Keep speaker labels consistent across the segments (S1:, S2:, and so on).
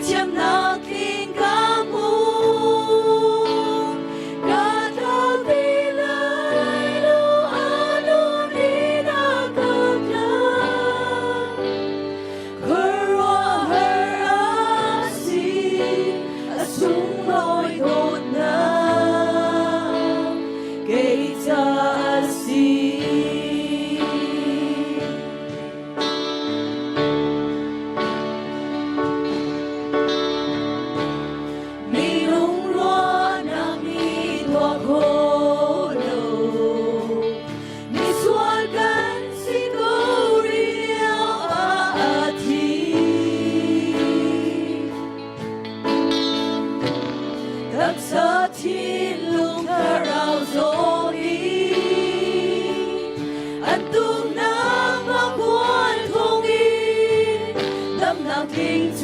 S1: chăm lo kinh ca mũ cả thao đi lại lu anu đi na cực lớn khơi hoa hơi asi sung lối đột na gây ta si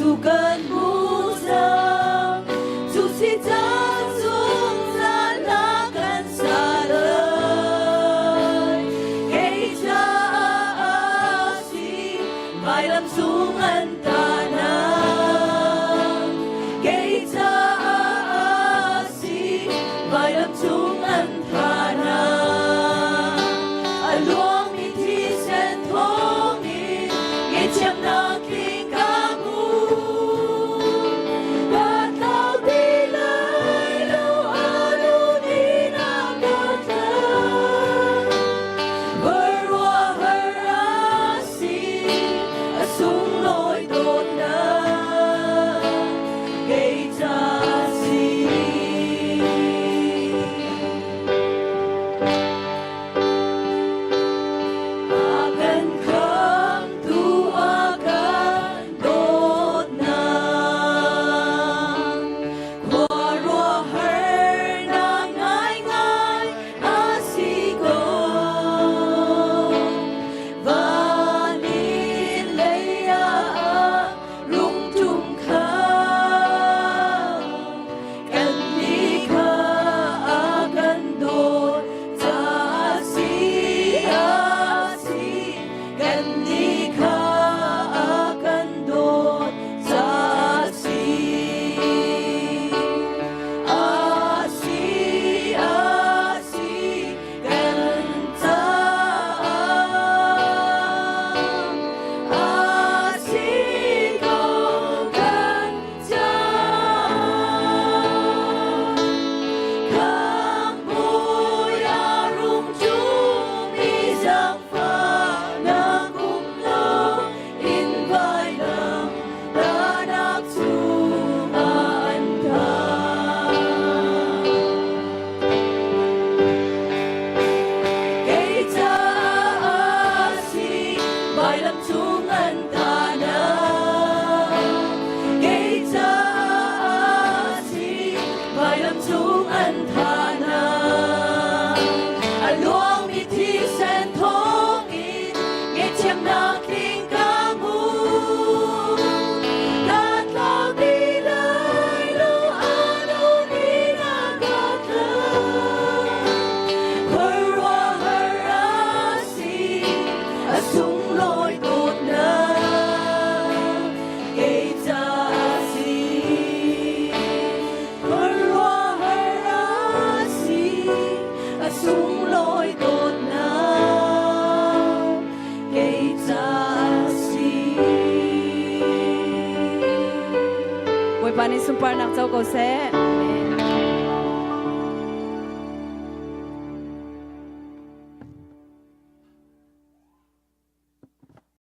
S1: Thu cơn mũ giang dù si ta xuống ra lá căn xa đời gây cha si bài làm xuống anh ta na gây cha si bài làm xuống anh ta na luong mi thi sen thong mi nghe chăm na kinh ca
S2: Panis sumpar nak châu cầu sẽ